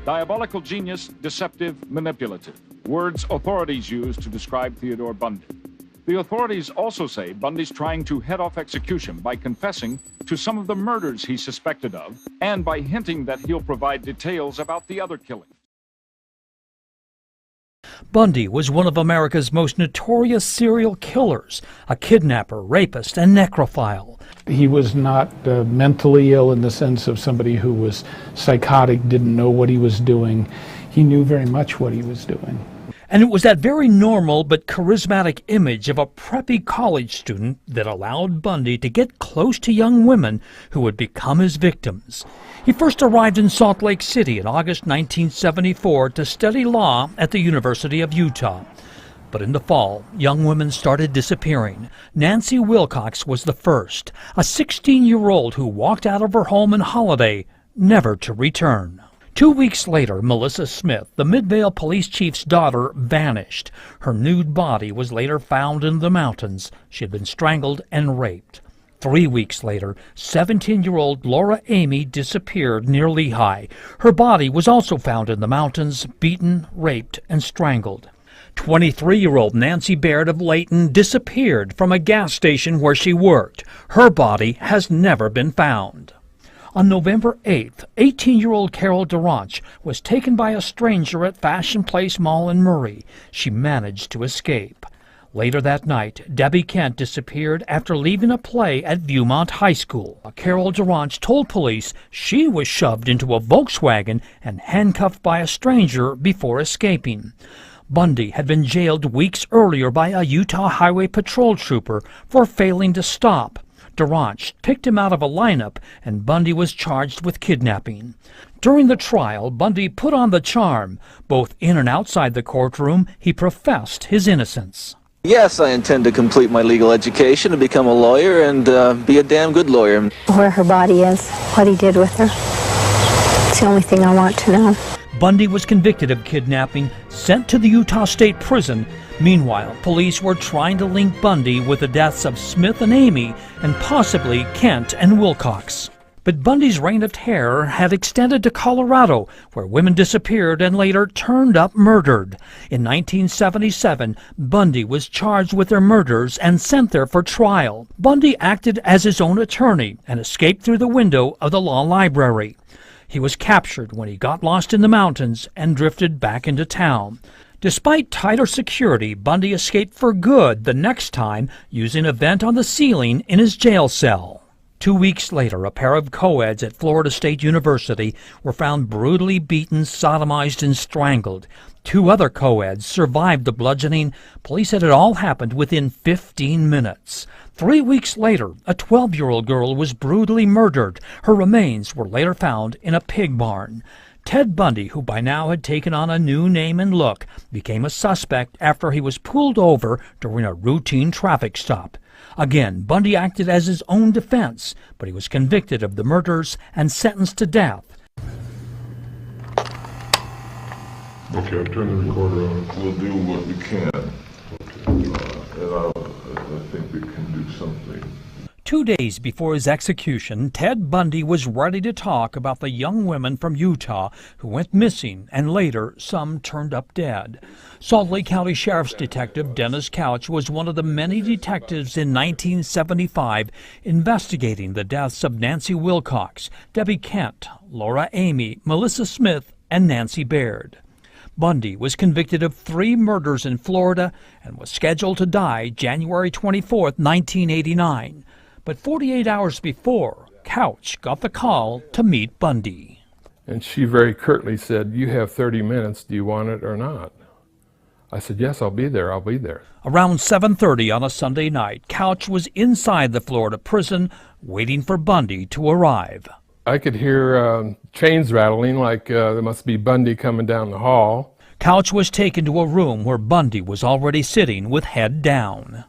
Diabolical genius, deceptive, manipulative. Words authorities use to describe Theodore Bundy. The authorities also say Bundy's trying to head off execution by confessing to some of the murders he's suspected of and by hinting that he'll provide details about the other killings. Bundy was one of America's most notorious serial killers, a kidnapper, rapist, and necrophile. He was not mentally ill in the sense of somebody who was psychotic, didn't know what he was doing. He knew very much what he was doing. And it was that very normal but charismatic image of a preppy college student that allowed Bundy to get close to young women who would become his victims. He first arrived in Salt Lake City in August 1974 to study law at the University of Utah. But in the fall, young women started disappearing. Nancy Wilcox was the first, a 16-year-old who walked out of her home in Holiday, never to return. 2 weeks later, Melissa Smith, the Midvale police chief's daughter, vanished. Her nude body was later found in the mountains. She had been strangled and raped. 3 weeks later, 17-year-old Laura Amy disappeared near Lehigh. Her body was also found in the mountains, beaten, raped, and strangled. 23-year-old Nancy Baird of Layton disappeared from a gas station where she worked. Her body has never been found. On November 8th, 18-year-old Carol Durant was taken by a stranger at Fashion Place Mall in Murray. She managed to escape. Later that night, Debbie Kent disappeared after leaving a play at Viewmont High School. Carol Durant told police she was shoved into a Volkswagen and handcuffed by a stranger before escaping. Bundy had been jailed weeks earlier by a Utah Highway Patrol trooper for failing to stop. Durant picked him out of a lineup, and Bundy was charged with kidnapping. During the trial, Bundy put on the charm. Both in and outside the courtroom, he professed his innocence. Yes, I intend to complete my legal education and become a lawyer and be a damn good lawyer. Where her body is, what he did with her. It's the only thing I want to know. Bundy was convicted of kidnapping, sent to the Utah State Prison. Meanwhile, police were trying to link Bundy with the deaths of Smith and Amy and possibly Kent and Wilcox. But Bundy's reign of terror had extended to Colorado, where women disappeared and later turned up murdered. In 1977, Bundy was charged with their murders and sent there for trial. Bundy acted as his own attorney and escaped through the window of the law library. He was captured when he got lost in the mountains and drifted back into town. Despite tighter security, Bundy escaped for good the next time using a vent on the ceiling in his jail cell. 2 weeks later, a pair of co-eds at Florida State University were found brutally beaten, sodomized, and strangled. 2 other co-eds survived the bludgeoning. Police said it all happened within 15 minutes. 3 weeks later, a 12-year-old girl was brutally murdered. Her remains were later found in a pig barn. Ted Bundy, who by now had taken on a new name and look, became a suspect after he was pulled over during a routine traffic stop. Again, Bundy acted as his own defense, but he was convicted of the murders and sentenced to death. Okay, I'll turn the recorder on. We'll do what we can, and I think we can do something. 2 days before his execution, Ted Bundy was ready to talk about the young women from Utah who went missing and later some turned up dead. Salt Lake County Sheriff's Detective Dennis Couch was one of the many detectives in 1975 investigating the deaths of Nancy Wilcox, Debbie Kent, Laura Amy, Melissa Smith, and Nancy Baird. Bundy was convicted of 3 murders in Florida and was scheduled to die January 24, 1989. But 48 hours before, Couch got the call to meet Bundy. And she very curtly said, "You have 30 minutes, do you want it or not?" I said, "Yes, I'll be there, I'll be there." Around 7:30 on a Sunday night, Couch was inside the Florida prison waiting for Bundy to arrive. I could hear chains rattling like there must be Bundy coming down the hall. Couch was taken to a room where Bundy was already sitting with head down.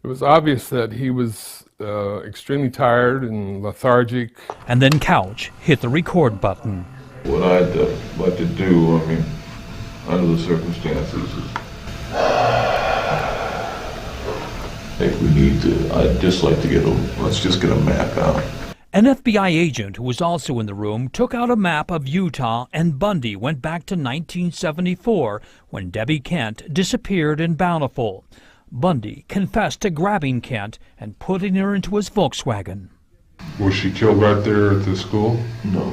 It was obvious that he was extremely tired and lethargic. And then Couch hit the record button. What I'd like to do, I mean, under the circumstances, is I think we need to, I'd just like to let's just get a map out. An FBI agent who was also in the room took out a map of Utah, and Bundy went back to 1974 when Debbie Kent disappeared in Bountiful. Bundy confessed to grabbing Kent and putting her into his Volkswagen. Was she killed right there at the school? No.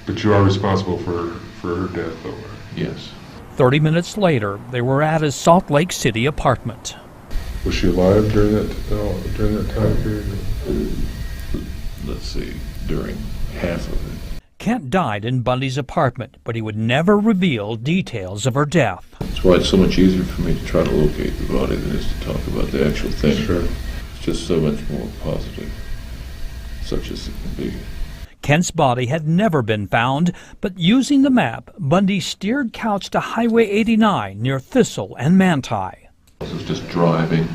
But you are responsible for her death, though, right? Yes. 30 minutes later, they were at his Salt Lake City apartment. Was she alive during that time period? Let's see, during half of it. Kent died in Bundy's apartment, but he would never reveal details of her death. That's why it's so much easier for me to try to locate the body than it is to talk about the actual thing. Sure. It's just so much more positive, such as it can be. Kent's body had never been found, but using the map, Bundy steered Couch to Highway 89 near Thistle and Manti. I was just driving,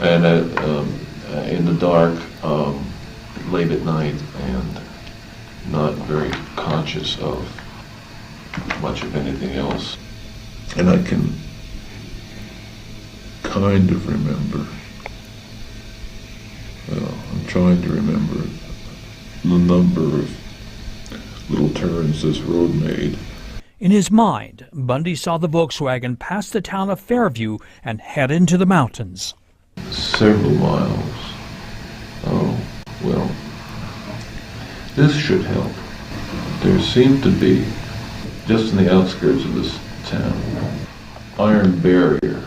and in the dark, late at night, and not very conscious of much of anything else. And I can kind of remember, well, I'm trying to remember the number of little turns this road made. In his mind, Bundy saw the Volkswagen pass the town of Fairview and head into the mountains. Several miles. Oh, well, this should help. There seemed to be, just in the outskirts of this town, iron barrier.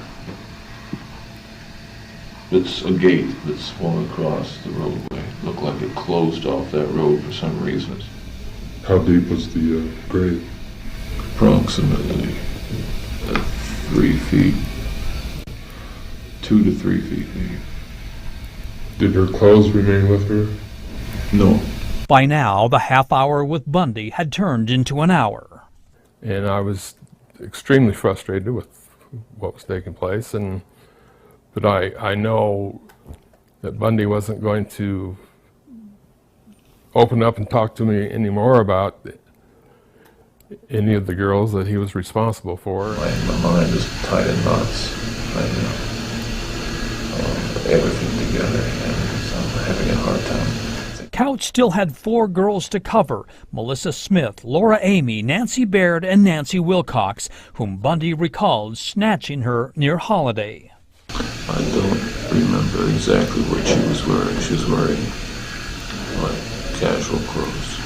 It's a gate that swung across the roadway. It looked like it closed off that road for some reason. How deep was the grave? Approximately 3 feet, 2 to 3 feet deep. Did her clothes remain with her? No. By now, the half hour with Bundy had turned into an hour. And I was extremely frustrated with what was taking place, but I know that Bundy wasn't going to open up and talk to me anymore about any of the girls that he was responsible for. My mind is tied in knots right now. Everything together, and so I'm having a hard time. Couch still had 4 girls to cover: Melissa Smith, Laura Amy, Nancy Baird, and Nancy Wilcox, whom Bundy recalled snatching her near Holiday. I don't remember exactly what she was wearing. She was wearing like casual clothes.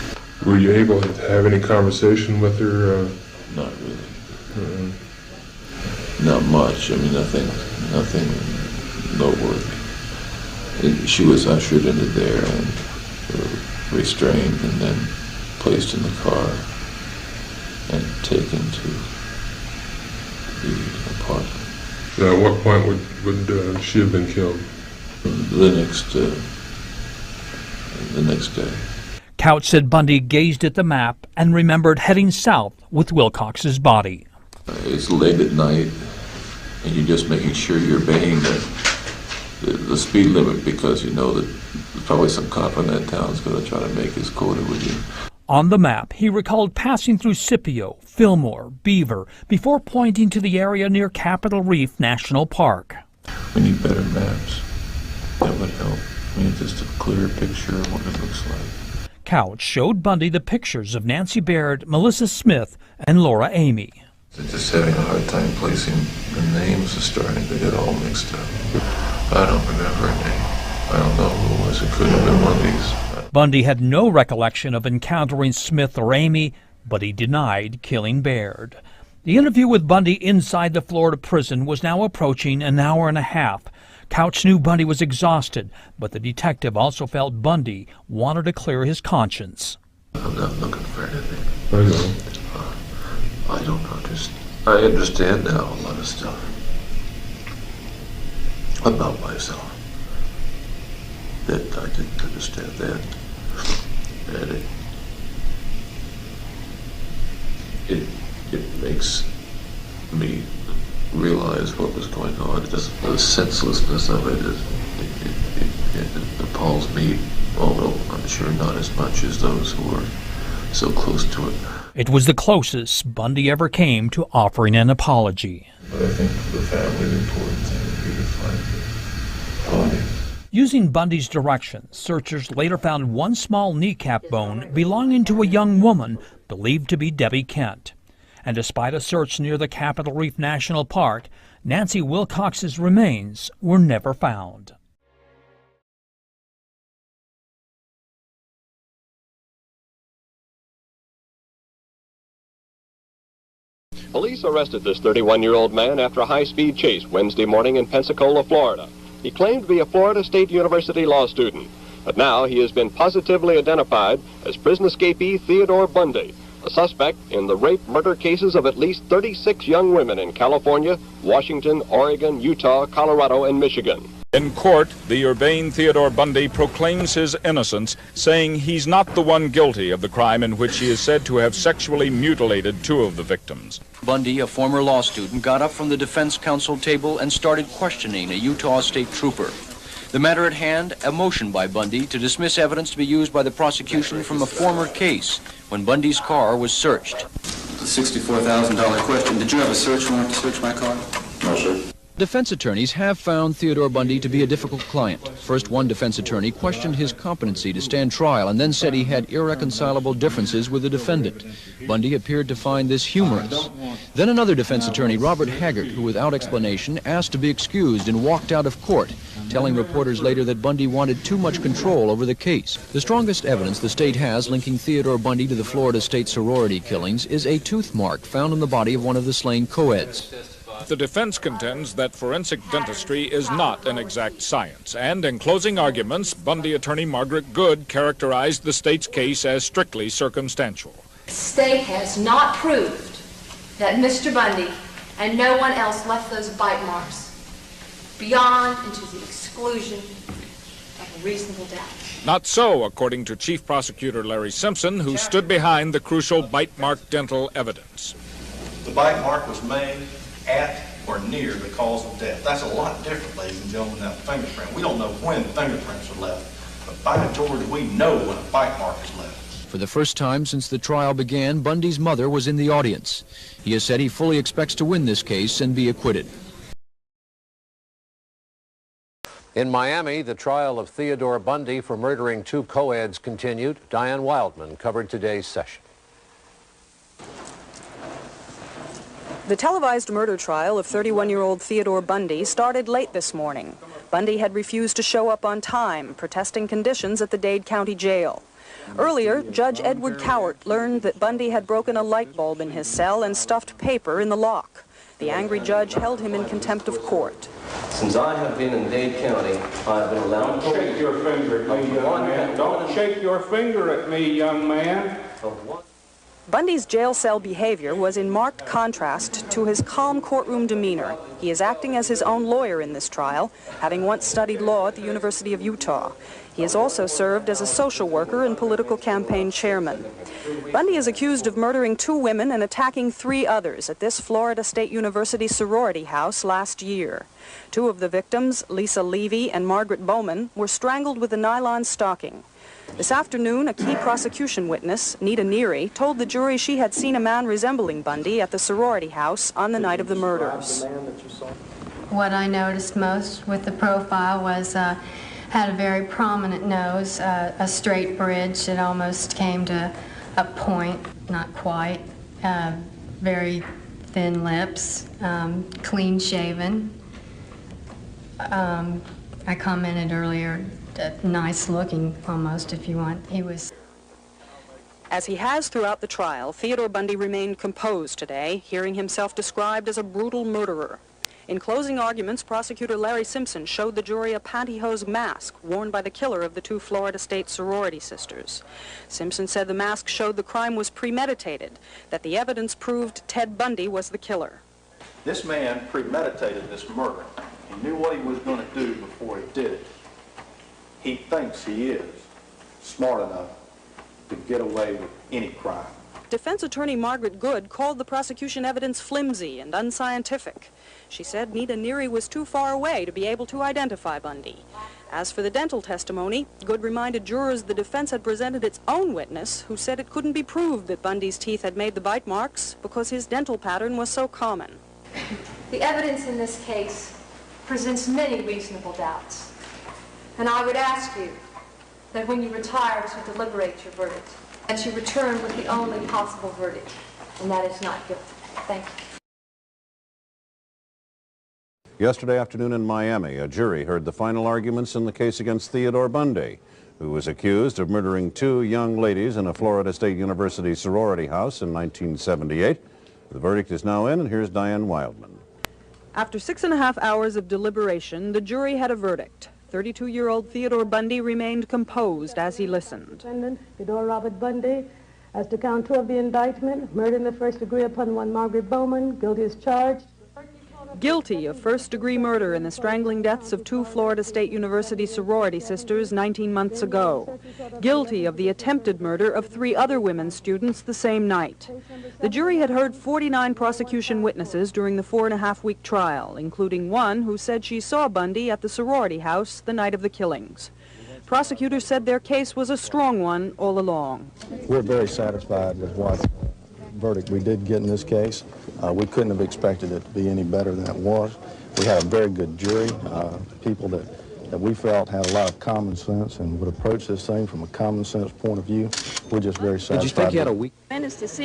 Were you able to have any conversation with her? Not really. Not much. I mean, nothing noteworthy. She was ushered into there and restrained and then placed in the car and taken to the apartment. Now, at what point would she have been killed? The next day. Couch said Bundy gazed at the map and remembered heading south with Wilcox's body. It's late at night, and you're just making sure you're obeying the speed limit because you know that there's probably some cop in that town is going to try to make his quota with you. On the map, he recalled passing through Scipio, Fillmore, Beaver, before pointing to the area near Capitol Reef National Park. We need better maps. That would help. We need just a clearer picture of what it looks like. Couch showed Bundy the pictures of Nancy Baird, Melissa Smith, and Laura Amy. I'm just having a hard time placing the names are starting to get all mixed up. I don't remember her name. I don't know who it was. It could have been one of these. Bundy had no recollection of encountering Smith or Amy, but he denied killing Baird. The interview with Bundy inside the Florida prison was now approaching an hour and a half. Couch knew Bundy was exhausted, but the detective also felt Bundy wanted to clear his conscience. I'm not looking for anything. I know. I don't understand. I understand now a lot of stuff about myself that I didn't understand then, and it makes me realize what was going on. The senselessness of it appalls me, although I'm sure not as much as those who were so close to it. It was the closest Bundy ever came to offering an apology. But I think for the family, the important thing would be to find the body. Using Bundy's directions, searchers later found one small kneecap bone belonging to a young woman believed to be Debbie Kent. And despite a search near the Capitol Reef National Park, Nancy Wilcox's remains were never found. Police arrested this 31-year-old man after a high-speed chase Wednesday morning in Pensacola, Florida. He claimed to be a Florida State University law student, but now he has been positively identified as prison escapee Theodore Bundy, a suspect in the rape-murder cases of at least 36 young women in California, Washington, Oregon, Utah, Colorado, and Michigan. In court, the urbane Theodore Bundy proclaims his innocence, saying he's not the one guilty of the crime in which he is said to have sexually mutilated two of the victims. Bundy, a former law student, got up from the defense counsel table and started questioning a Utah state trooper. The matter at hand, a motion by Bundy to dismiss evidence to be used by the prosecution from a former case when Bundy's car was searched. The $64,000 question, did you have a search warrant to search my car? No, sir. Defense attorneys have found Theodore Bundy to be a difficult client. First, one defense attorney questioned his competency to stand trial and then said he had irreconcilable differences with the defendant. Bundy appeared to find this humorous. Then another defense attorney, Robert Haggart, who without explanation asked to be excused and walked out of court, telling reporters later that Bundy wanted too much control over the case. The strongest evidence the state has linking Theodore Bundy to the Florida State sorority killings is a tooth mark found on the body of one of the slain co-eds. The defense contends that forensic dentistry is not an exact science, and in closing arguments, Bundy attorney Margaret Good characterized the state's case as strictly circumstantial. The state has not proved that Mr. Bundy and no one else left those bite marks beyond and to the exclusion of a reasonable doubt. Not so, according to Chief Prosecutor Larry Simpson, who stood behind the crucial bite mark dental evidence. The bite mark was made at or near the cause of death. That's a lot different, ladies and gentlemen, than a fingerprint. We don't know when the fingerprints are left, but by George, we know when a bite mark is left. For the first time since the trial began, Bundy's mother was in the audience. He has said he fully expects to win this case and be acquitted. In Miami, the trial of Theodore Bundy for murdering two co-eds continued. Diane Wildman covered today's session. The televised murder trial of 31-year-old Theodore Bundy started late this morning. Bundy had refused to show up on time, protesting conditions at the Dade County Jail. Earlier, Judge Edward Cowart learned that Bundy had broken a light bulb in his cell and stuffed paper in the lock. The angry judge held him in contempt of court. Since I have been in Dade County, I have been allowed to... Don't shake your finger at me, young man. Don't shake your finger at me, young man. Bundy's jail cell behavior was in marked contrast to his calm courtroom demeanor. He is acting as his own lawyer in this trial, having once studied law at the University of Utah. He has also served as a social worker and political campaign chairman. Bundy is accused of murdering two women and attacking three others at this Florida State University sorority house last year. Two of the victims, Lisa Levy and Margaret Bowman, were strangled with a nylon stocking. This afternoon, a key prosecution witness, Nita Neary, told the jury she had seen a man resembling Bundy at the sorority house on the night of the murders. What I noticed most with the profile was had a very prominent nose, a straight bridge that almost came to a point, not quite, very thin lips, clean shaven. I commented earlier, nice looking almost, if you want. He was. As he has throughout the trial, Theodore Bundy remained composed today, hearing himself described as a brutal murderer. In closing arguments, prosecutor Larry Simpson showed the jury a pantyhose mask worn by the killer of the two Florida State sorority sisters. Simpson said the mask showed the crime was premeditated, that the evidence proved Ted Bundy was the killer. This man premeditated this murder. He knew what he was going to do before he did it. He thinks he is smart enough to get away with any crime. Defense attorney Margaret Good called the prosecution evidence flimsy and unscientific. She said Nita Neary was too far away to be able to identify Bundy. As for the dental testimony, Good reminded jurors the defense had presented its own witness, who said it couldn't be proved that Bundy's teeth had made the bite marks because his dental pattern was so common. The evidence in this case presents many reasonable doubts. And I would ask you that when you retire to deliberate your verdict, that you return with the only possible verdict, and that is not guilty. Thank you. Yesterday afternoon in Miami, a jury heard the final arguments in the case against Theodore Bundy, who was accused of murdering 2 young ladies in a Florida State University sorority house in 1978. The verdict is now in, and here's Diane Wildman. After 6.5 hours of deliberation, the jury had a verdict. 32-year-old Theodore Bundy remained composed as he listened. Defendant Theodore Robert Bundy, as to count 2 of the indictment, murder in the first degree upon one Margaret Bowman, guilty as charged. Guilty of first-degree murder in the strangling deaths of 2 Florida State University sorority sisters 19 months ago. Guilty of the attempted murder of 3 other women students the same night. The jury had heard 49 prosecution witnesses during the 4.5-week trial, including one who said she saw Bundy at the sorority house the night of the killings. Prosecutors said their case was a strong one all along. We're very satisfied with what verdict we did get in this case. We couldn't have expected it to be any better than it was. We had a very good jury, people that we felt had a lot of common sense and would approach this thing from a common sense point of view. We're just very satisfied. Did you think you had a week?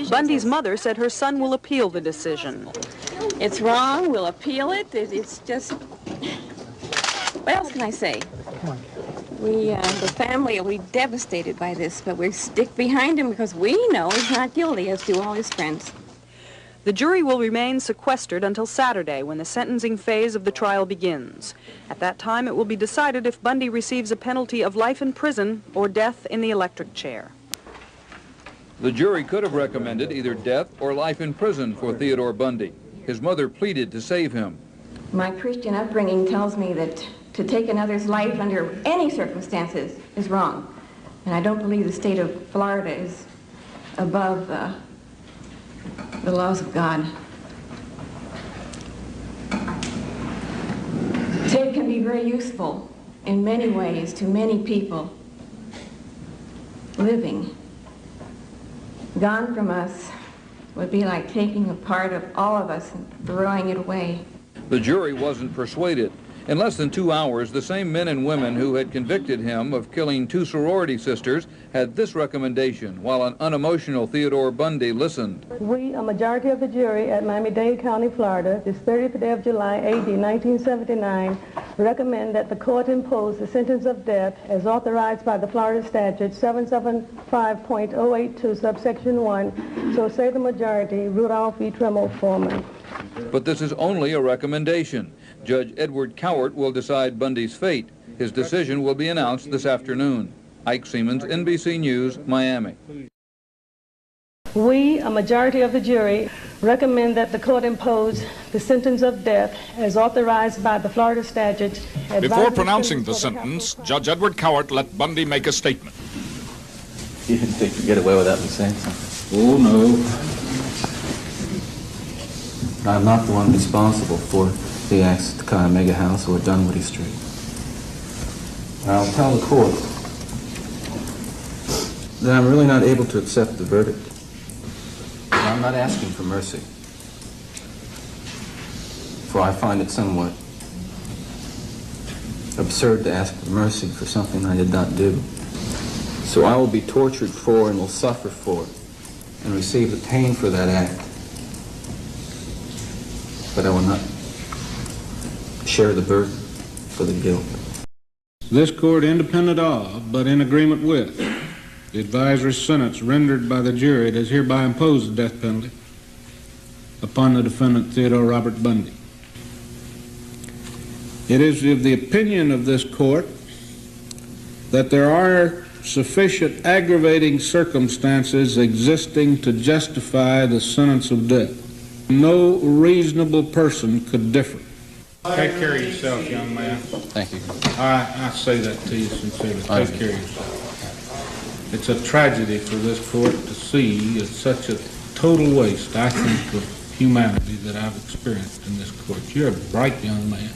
Bundy's mother said her son will appeal the decision. It's wrong, we'll appeal it. It's just, what else can I say? The family will be devastated by this, but we stick behind him because we know he's not guilty, as do all his friends. The jury will remain sequestered until Saturday, when the sentencing phase of the trial begins. At that time, it will be decided if Bundy receives a penalty of life in prison or death in the electric chair. The jury could have recommended either death or life in prison for Theodore Bundy. His mother pleaded to save him. My Christian upbringing tells me that to take another's life under any circumstances is wrong. And I don't believe the state of Florida is above the laws of God. Ted can be very useful in many ways to many people living. Gone from us would be like taking a part of all of us and throwing it away. The jury wasn't persuaded. In less than 2 hours, the same men and women who had convicted him of killing 2 sorority sisters had this recommendation, while an unemotional Theodore Bundy listened. We, a majority of the jury at Miami-Dade County, Florida, this 30th day of July, AD 1979, recommend that the court impose the sentence of death as authorized by the Florida statute 775.082, subsection 1, so say the majority, Rudolph E. Tremel, foreman. But this is only a recommendation. Judge Edward Cowart will decide Bundy's fate. His decision will be announced this afternoon. Ike Siemens, NBC News, Miami. We, a majority of the jury, recommend that the court impose the sentence of death as authorized by the Florida statute. Before pronouncing the sentence, Judge Edward Cowart let Bundy make a statement. You didn't think you'd get away without me saying something? Oh, no. I'm not the one responsible for the acts at the Cuyahoga House or Dunwoody Street. I'll tell the court that I'm really not able to accept the verdict. And I'm not asking for mercy, for I find it somewhat absurd to ask for mercy for something I did not do. So I will be tortured for and will suffer for it and receive the pain for that act. But I will not share the burden for the guilt. This court, independent of, but in agreement with, the advisory sentence rendered by the jury, does hereby impose the death penalty upon the defendant Theodore Robert Bundy. It is of the opinion of this court that there are sufficient aggravating circumstances existing to justify the sentence of death. No reasonable person could differ. Take care of yourself, young man. Thank you. I say that to you sincerely. Take care of yourself. It's a tragedy for this court to see such a total waste, I think, of humanity that I've experienced in this court. You're a bright young man.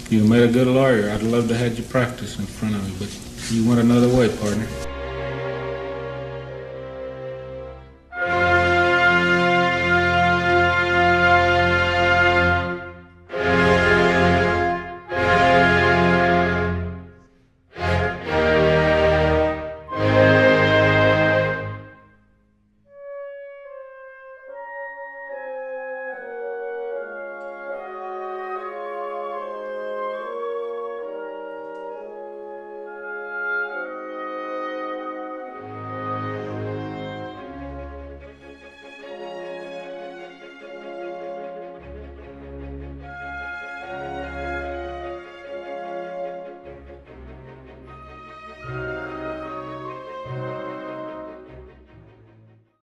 You made a good lawyer. I'd love to have you practice in front of me, but you went another way, partner.